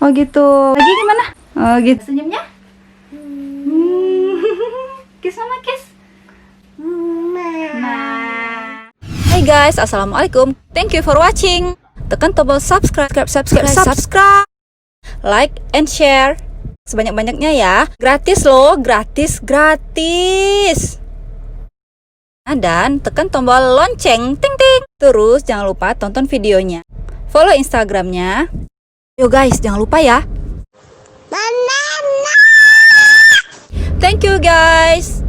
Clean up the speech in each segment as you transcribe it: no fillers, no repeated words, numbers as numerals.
Oh gitu. Lagi gimana? Oh gitu. Senyumnya? Kiss mama, kiss. Nah. Hai guys, assalamualaikum. Thank you for watching. Tekan tombol subscribe, like and share sebanyak-banyaknya ya. Gratis loh, gratis. Dan tekan tombol lonceng, ting ting. Terus jangan lupa tonton videonya. Follow Instagramnya. Yo guys, jangan lupa ya. Thank you guys.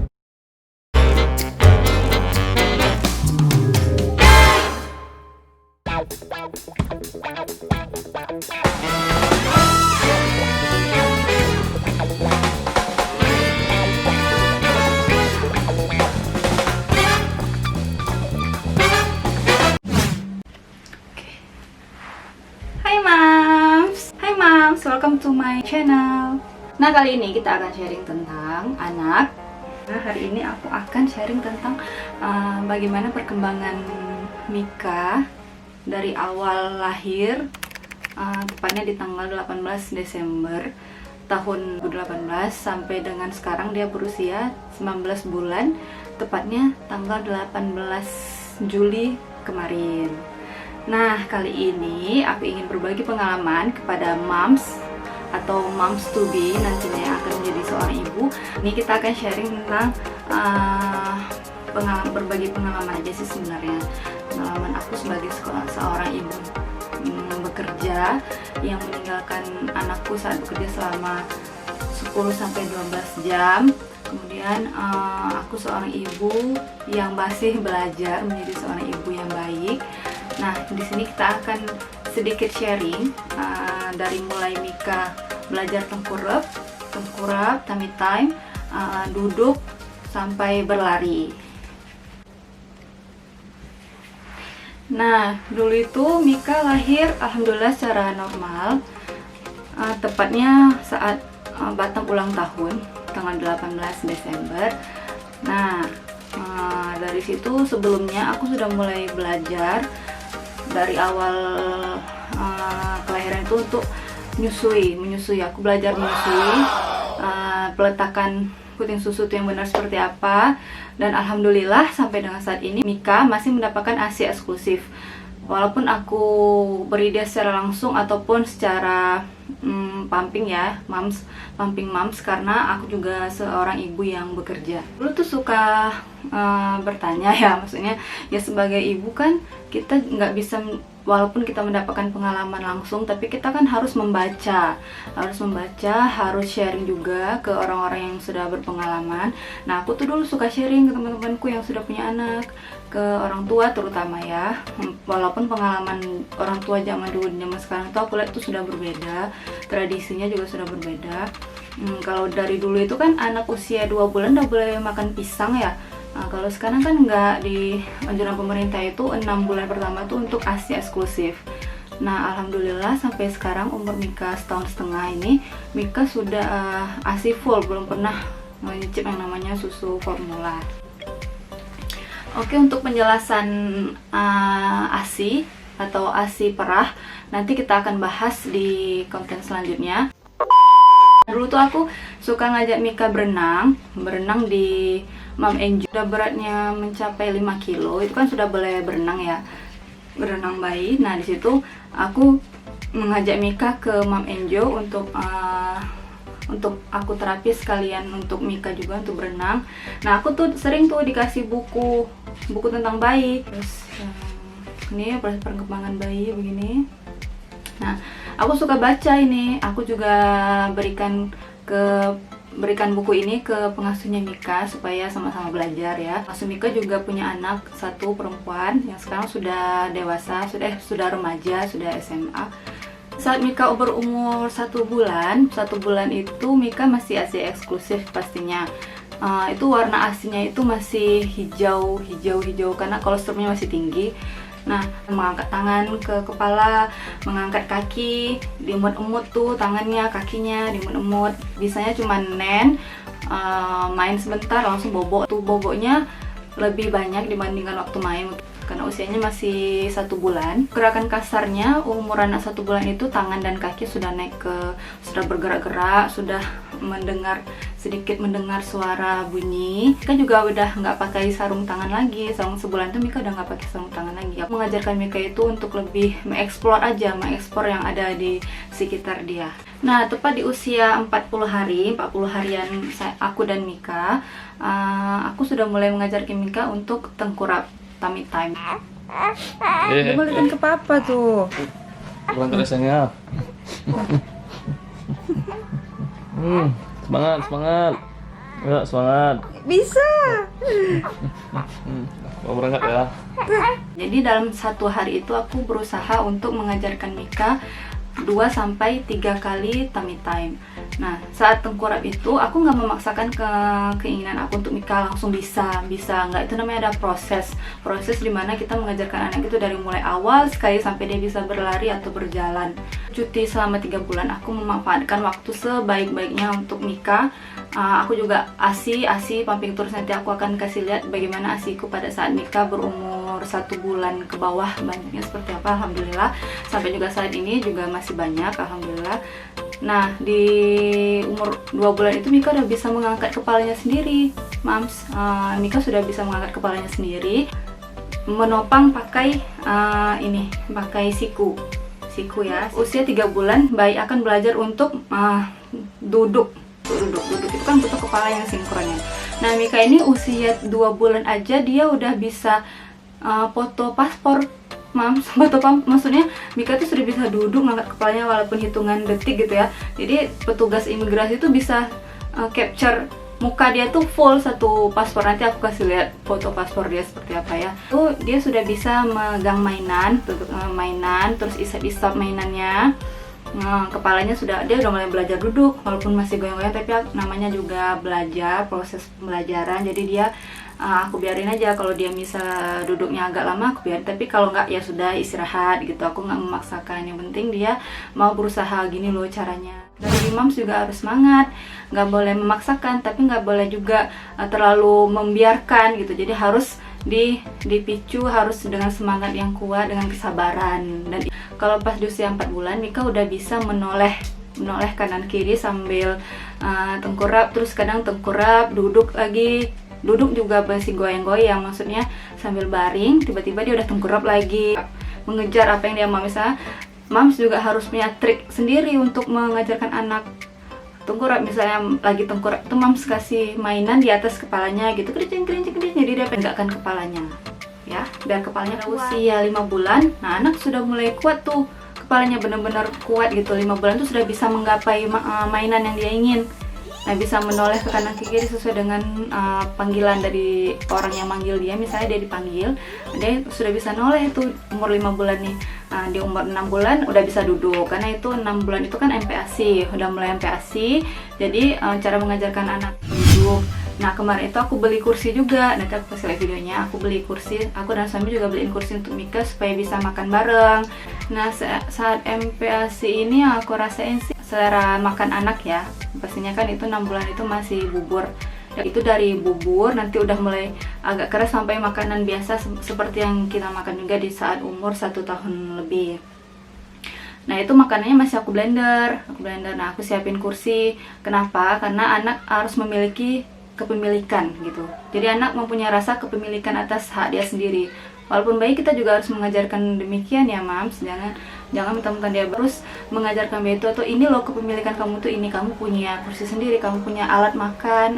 Hai moms, welcome to my channel. Nah, kali ini kita akan sharing tentang anak. Nah, hari ini aku akan sharing tentang bagaimana perkembangan Mika dari awal lahir, tepatnya di tanggal 18 Desember tahun 2018 sampai dengan sekarang dia berusia 19 bulan, tepatnya tanggal 18 Juli kemarin. Nah, kali ini aku ingin berbagi pengalaman kepada moms atau moms to be nantinya yang akan menjadi seorang ibu. Ini kita akan sharing tentang berbagi pengalaman aja sih sebenarnya. Pengalaman aku sebagai seorang ibu bekerja yang meninggalkan anakku saat bekerja selama 10-12 jam. Kemudian aku seorang ibu yang masih belajar menjadi seorang ibu yang baik. Nah, di sini kita akan sedikit sharing dari mulai Mika belajar tengkurap, tummy time, duduk sampai berlari. Nah, dulu itu Mika lahir alhamdulillah secara normal, tepatnya saat Batam ulang tahun tanggal 18 Desember. Nah, dari situ sebelumnya aku sudah mulai belajar dari awal kelahiran itu untuk menyusui. Aku belajar menyusui, peletakan puting susu itu yang benar seperti apa. Dan alhamdulillah sampai dengan saat ini Mika masih mendapatkan ASI eksklusif. Walaupun aku beri dia secara langsung ataupun secara pumping ya, pumping moms, karena aku juga seorang ibu yang bekerja. Dulu tuh suka bertanya ya, maksudnya ya sebagai ibu kan kita nggak bisa, walaupun kita mendapatkan pengalaman langsung, tapi kita kan harus membaca, harus sharing juga ke orang-orang yang sudah berpengalaman. Nah, aku tuh dulu suka sharing ke teman-temanku yang sudah punya anak, ke orang tua terutama ya. Walaupun pengalaman orang tua zaman dulu dan zaman sekarang tuh aku lihat tuh sudah berbeda, tradisinya juga sudah berbeda. Kalau dari dulu itu kan anak usia 2 bulan udah boleh makan pisang ya. Nah, kalau sekarang kan nggak, di anjuran pemerintah itu 6 bulan pertama tuh untuk ASI eksklusif. Nah, alhamdulillah sampai sekarang umur Mika setahun setengah ini, Mika sudah ASI full, belum pernah mencicip yang namanya susu formula. Oke, untuk penjelasan ASI atau ASI perah nanti kita akan bahas di konten selanjutnya. Dulu tuh aku suka ngajak Mika berenang di Mam Enjo. Udah beratnya mencapai 5 kilo, itu kan sudah boleh berenang ya, berenang bayi. Nah, di situ aku mengajak Mika ke Mam Enjo untuk aku terapi sekalian untuk Mika juga untuk berenang. Nah, aku tuh sering tuh dikasih buku tentang bayi. Terus ini perkembangan bayi begini. Nah, aku suka baca ini. Aku juga berikan buku ini ke pengasuhnya Mika supaya sama-sama belajar ya. Pengasuh Mika juga punya anak satu perempuan yang sekarang sudah dewasa, sudah remaja, sudah SMA. Saat Mika berumur 1 bulan itu Mika masih ASI eksklusif pastinya. Itu warna ASInya itu masih hijau karena kolesterolnya masih tinggi. Nah, mengangkat tangan ke kepala, mengangkat kaki, diemut-emut tuh tangannya, kakinya diemut-emut. Bisanya cuma main sebentar langsung bobo. Tuh boboknya lebih banyak dibandingkan waktu main. karena usianya masih 1 bulan. Gerakan kasarnya umur anak 1 bulan itu tangan dan kaki sudah sudah bergerak-gerak, sudah sedikit mendengar suara bunyi. Mika juga udah nggak pakai sarung tangan lagi. Sarung sebulan itu Mika udah nggak pakai sarung tangan lagi. Aku mengajarkan Mika itu untuk lebih mengeksplor yang ada di sekitar dia. Nah, tepat di usia 40 harian aku dan Mika, aku sudah mulai mengajarkan Mika untuk tengkurap, tummy time. Dia balikin ke papa tuh. Bukan rasanya. Semangat. Ya, semangat. Bisa. Mau berangkat ya. Jadi dalam 1 hari itu aku berusaha untuk mengajarkan Mika 2-3 kali tummy time. Nah, saat tengkurap itu aku nggak memaksakan keinginan aku untuk Mika langsung bisa nggak. Itu namanya ada proses dimana kita mengajarkan anak itu dari mulai awal sekali sampai dia bisa berlari atau berjalan. Cuti selama 3 bulan aku memanfaatkan waktu sebaik-baiknya untuk Mika. Aku juga ASI pumping terus, nanti aku akan kasih lihat bagaimana ASIku pada saat Mika berumur 1 bulan ke bawah, banyaknya seperti apa. Alhamdulillah sampai juga saat ini juga masih banyak, alhamdulillah. Nah, di umur 2 bulan itu Mika udah bisa mengangkat kepalanya sendiri, Mams. Mika sudah bisa mengangkat kepalanya sendiri, menopang pakai pakai siku ya. Usia 3 bulan bayi akan belajar untuk duduk itu kan butuh kepala yang sinkron ya. Nah, Mika ini usia 2 bulan aja dia udah bisa foto paspor, Mams. Maksudnya Mika tuh sudah bisa duduk ngangkat kepalanya walaupun hitungan detik gitu ya. Jadi petugas imigrasi itu bisa capture muka dia tuh full satu paspor. Nanti aku kasih lihat foto paspor dia seperti apa ya. Tuh dia sudah bisa megang mainan, terus isap-isap mainannya. Kepalanya dia udah mulai belajar duduk walaupun masih goyang-goyang, tapi namanya juga belajar, proses pembelajaran. Jadi dia aku biarin aja, kalau dia bisa duduknya agak lama aku biarin, tapi kalau nggak ya sudah istirahat gitu. Aku nggak memaksakan, yang penting dia mau berusaha, gini loh caranya. Dari Mams juga harus semangat, nggak boleh memaksakan tapi nggak boleh juga terlalu membiarkan gitu. Jadi harus dipicu, harus dengan semangat yang kuat, dengan kesabaran. Dan kalau pas di usia 4 bulan Mika udah bisa menoleh kanan kiri sambil tengkurap, terus kadang tengkurap, duduk lagi, duduk juga masih goyang-goyang, maksudnya sambil baring tiba-tiba dia udah tengkurap lagi, mengejar apa yang dia mau. Misalnya Mams juga harus punya trik sendiri untuk mengajarkan anak tengkurap. Misalnya lagi tengkurap tuh Mams kasih mainan di atas kepalanya gitu, kerincing, jadi dia penggakkan kepalanya ya, biar kepalanya kuat. Usia 5 bulan, nah anak sudah mulai kuat tuh, kepalanya benar-benar kuat gitu. 5 bulan tuh sudah bisa menggapai mainan yang dia ingin. Nah, bisa menoleh ke kanan ke kiri sesuai dengan panggilan dari orang yang manggil dia. Misalnya dia dipanggil, dia sudah bisa noleh itu umur 5 bulan nih. Di umur 6 bulan udah bisa duduk, karena itu 6 bulan itu kan MPASI, udah mulai MPASI. Jadi cara mengajarkan anak duduk. Nah, kemarin itu aku beli kursi juga, nanti aku kasih lihat videonya. Aku beli kursi, aku dan suami juga beliin kursi untuk Mika supaya bisa makan bareng. Nah, saat MPASI ini yang aku rasain sih selera makan anak ya. Pastinya kan itu 6 bulan itu masih bubur. Itu dari bubur nanti udah mulai agak keras sampai makanan biasa seperti yang kita makan juga di saat umur 1 tahun lebih. Nah, itu makanannya masih aku blender. Nah, aku siapin kursi. Kenapa? Karena anak harus memiliki kepemilikan gitu. Jadi anak mempunyai rasa kepemilikan atas hak dia sendiri. Walaupun bayi, kita juga harus mengajarkan demikian ya, Mams. Jangan mentang-mentang dia terus mengajarkan bayi itu, atau ini loh kepemilikan kamu tuh ini, kamu punya kursi sendiri, kamu punya alat makan.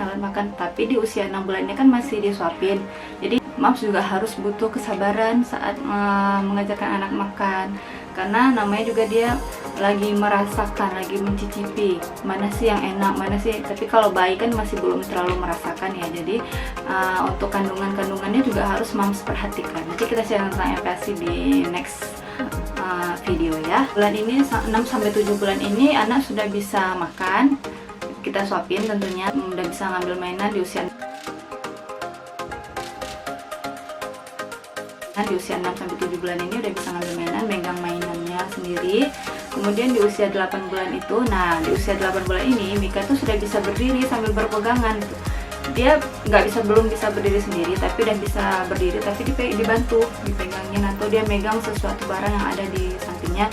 Tapi di usia 6 bulan ini kan masih disuapin. Jadi Mams juga harus butuh kesabaran saat mengajarkan anak makan. Karena namanya juga dia lagi merasakan, lagi mencicipi mana sih yang enak, mana sih. Tapi kalau bayi kan masih belum terlalu merasakan ya. Jadi untuk kandungannya juga harus Mams perhatikan. Nanti kita share tentang MPASI di next video ya. Bulan ini 6-7 bulan ini anak sudah bisa makan. Kita suapin tentunya, udah bisa ngambil mainan di usia 6-7 bulan ini udah bisa ngambil mainan, megang mainannya sendiri. Kemudian di usia 8 bulan itu, nah di usia 8 bulan ini Mika tuh sudah bisa berdiri sambil berpegangan gitu. dia belum bisa berdiri sendiri, tapi udah bisa berdiri, tapi dibantu, dipegangin atau dia megang sesuatu barang yang ada di sampingnya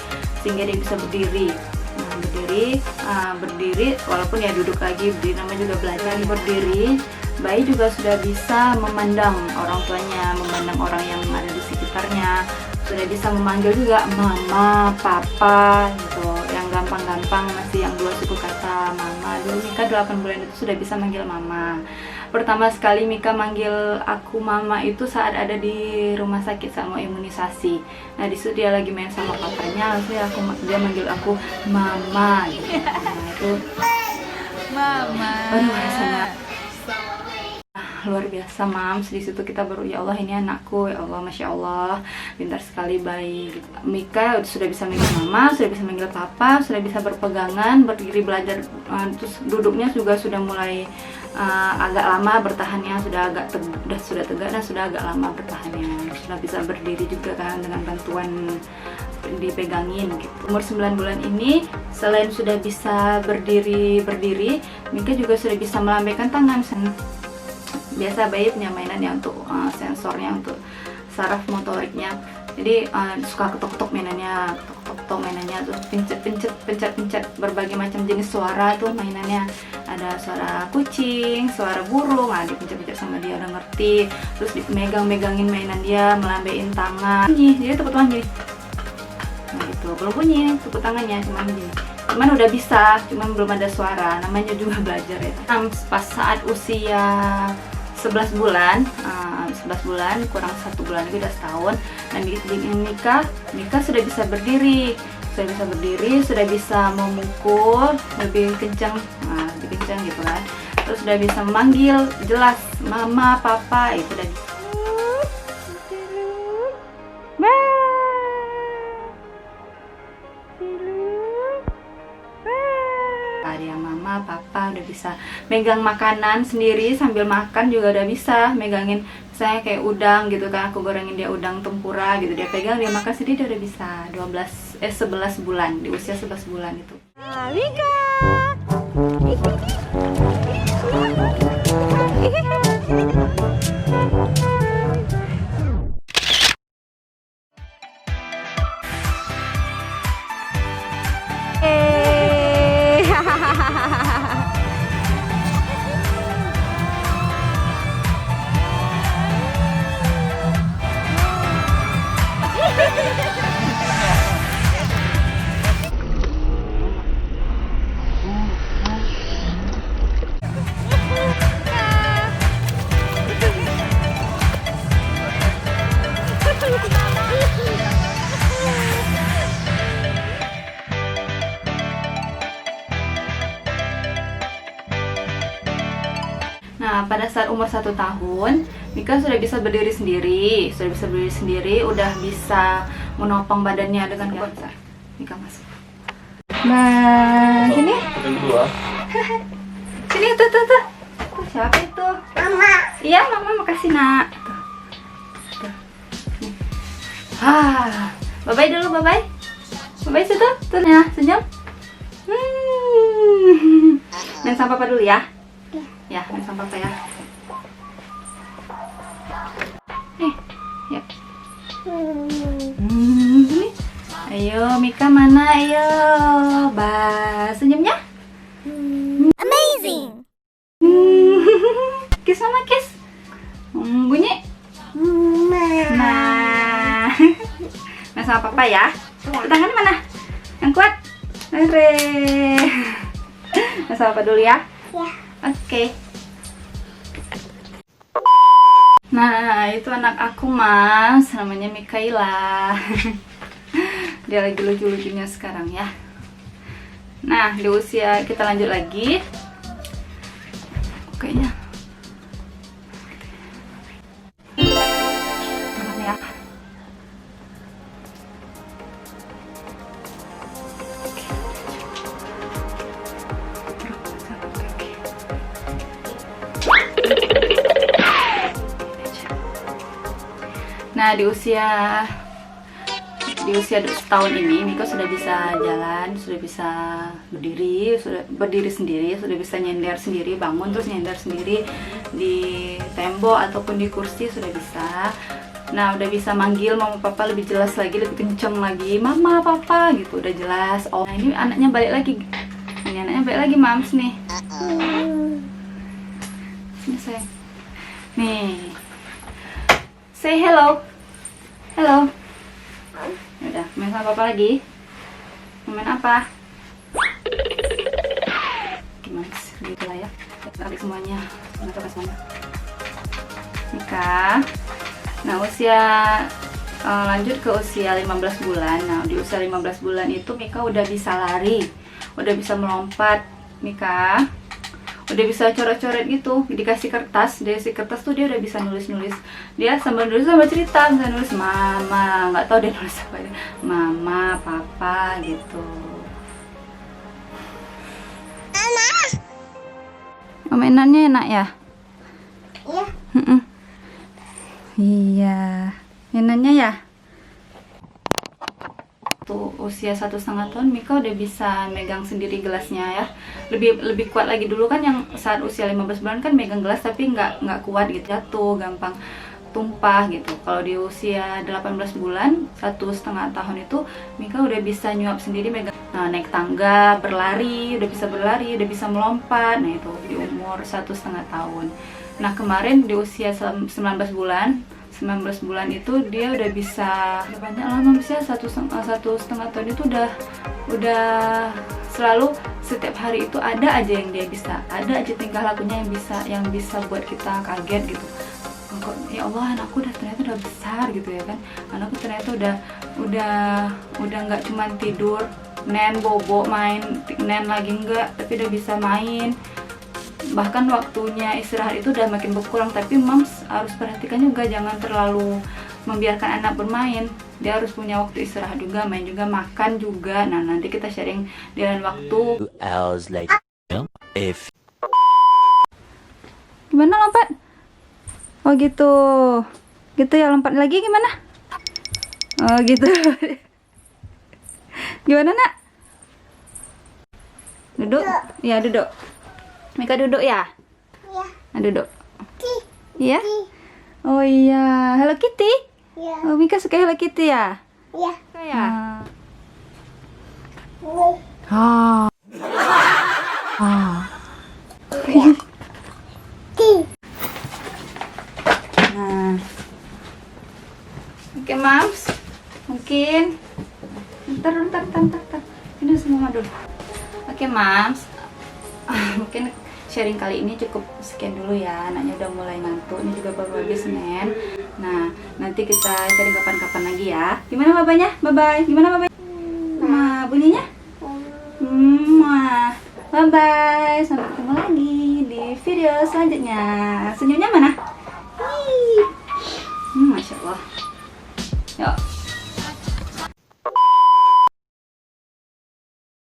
sehingga dia bisa berdiri. Nah, berdiri walaupun ya duduk lagi, berdiri namanya juga belajar. Berdiri, bayi juga sudah bisa memandang orang tuanya, memandang orang yang ada di sekitarnya, sudah bisa memanggil juga mama, papa gitu. Yang gampang-gampang masih yang dua suku kata mama. Dulu Mika 8 bulan itu sudah bisa manggil mama. Pertama sekali Mika manggil aku mama itu saat ada di rumah sakit sama imunisasi. Nah disitu dia lagi main sama papanya, langsung dia manggil aku mama gitu. Nah itu Mama. aduh rasanya luar biasa mams. Di situ kita baru ya Allah ini anakku, ya Allah masya Allah pintar sekali bayi. Mika sudah bisa manggil mama, sudah bisa manggil papa, sudah bisa berpegangan, berdiri belajar, terus duduknya juga sudah mulai agak lama bertahannya, sudah tegak dan sudah agak lama bertahannya, sudah bisa berdiri juga kan dengan bantuan dipegangin gitu. Umur 9 bulan ini selain sudah bisa berdiri, Mika juga sudah bisa melambaikan tangan. Biasa bayi punya mainannya untuk sensornya, untuk saraf motoriknya. Jadi suka ketok-ketok mainannya, terus pencet berbagai macam jenis suara tuh mainannya. Ada suara kucing, suara burung, dipencet-pencet sama dia udah ngerti. Terus megangin mainan dia, melambaiin tangan. Jadi tepuk tangan gini. Nah itu belum bunyi tepuk tangannya, cuman udah bisa, cuman belum ada suara. Namanya juga belajar ya. Pas saat usia 11 bulan kurang 1 bulan lagi udah setahun. Dan di Mika sudah bisa berdiri, sudah bisa memukul lebih kencang gitu kan. Terus sudah bisa memanggil jelas mama, papa, itu udah bisa. Dia mama, papa udah bisa megang makanan sendiri sambil makan juga udah bisa megangin, misalnya kayak udang gitu kan, aku gorengin dia udang tempura gitu, dia pegang, dia makan sendiri, dia udah bisa 11 bulan, di usia 11 bulan itu. Mika. Nah, pada saat umur 1 tahun, Mika sudah bisa berdiri sendiri, udah bisa menopang badannya dengan kuat besar. Mika masuk. Nah, sini. Sini tuh. Tuh, siapa itu? Mama. Iya, mama makasih nak. Tuh. Bye-bye dulu, bye-bye. Bye-bye situ. Tuh ya, senyum. Main sama papa dulu ya. Ya, main sama papa ya. Nih, ya. Sini. Ayo, Mika mana? Ayo, senyumnya. Amazing. Kiss sama kiss. Bunyi. Nah, main sama papa ya. Tangannya mana? Yang kuat. Hore. Main sama papa dulu ya. Ya. Oke. Nah, itu anak aku mas, namanya Mikaela. Dia lagi lucu-lucunya sekarang ya. Nah, di usia kita lanjut lagi. Kayaknya. Ya. Nah, di usia di usia setahun ini Mika sudah bisa jalan, sudah bisa berdiri sendiri, sudah bisa nyender sendiri, bangun terus nyender sendiri di tembok ataupun di kursi sudah bisa. Nah, udah bisa manggil mama papa lebih jelas lagi, lebih kenceng lagi, mama papa gitu, udah jelas. Oh, nah ini anaknya balik lagi. Ini anaknya balik lagi, mams nih. Sini sayang. Nih. Say hello. Hello. Udah, main sama papa lagi. Main apa? Gimana sih? Gitu lah ya. Tarik semuanya. Mana semuanya. Mika. Nah, lanjut ke usia 15 bulan. Nah, di usia 15 bulan itu Mika udah bisa lari, udah bisa melompat. Mika udah bisa coret-coret gitu, dikasih kertas, tuh dia udah bisa nulis-nulis. Dia sambil nulis sambil cerita, bisa nulis mama, nggak tahu dia nulis apa, mama, papa gitu. Mainannya enak ya? Iya. Iya, mainannya ya. Tuh usia 1,5 tahun Mika udah bisa megang sendiri gelasnya ya. Lebih kuat lagi. Dulu kan yang saat usia 15 bulan kan megang gelas tapi nggak kuat gitu, jatuh, gampang tumpah gitu. Kalau di usia 18 bulan, 1,5 tahun itu Mika udah bisa nyuap sendiri, megang. Nah, naik tangga, berlari, udah bisa melompat. Nah, itu di umur 1,5 tahun. Nah, kemarin di usia 19 bulan itu dia udah bisa banyak lama, usia 1,5 tahun itu udah selalu setiap hari itu ada aja yang dia bisa, ada aja tingkah lakunya yang bisa buat kita kaget gitu. Ya Allah, anakku ternyata udah besar gitu ya kan. Anakku ternyata udah nggak cuma tidur, bobo, main, lagi enggak, tapi udah bisa main. Bahkan waktunya istirahat itu udah makin berkurang, tapi moms harus perhatikan juga, jangan terlalu membiarkan anak bermain. Dia harus punya waktu istirahat juga, main juga, makan juga. Nah, nanti kita sharing di lain waktu. 2 hours later. Gimana lompat? Oh gitu. Gitu ya, lompat lagi gimana? Oh gitu. Gimana, Nak? Duduk? Ya, duduk. Mika duduk ya? Iya. Nah, duduk. Iya? Oh iya, Hello Kitty? Iya. Oh, Mika suka Hello Kitty ya? Iya. Ya. Ah. Ah. Nah. Oke, Mams. Mungkin Ntar. Ini semua dulu. Oke, Mams. Mungkin sharing kali ini cukup sekian dulu ya. Anaknya udah mulai ngantuk, ini juga baru habis men. Nah, nanti kita sharing kapan-kapan lagi ya. Gimana babanya? Bye-bye. Gimana babanya? Nah, bunyinya? Bye-bye. Sampai ketemu lagi di video selanjutnya. Senyumnya mana? Masya Allah.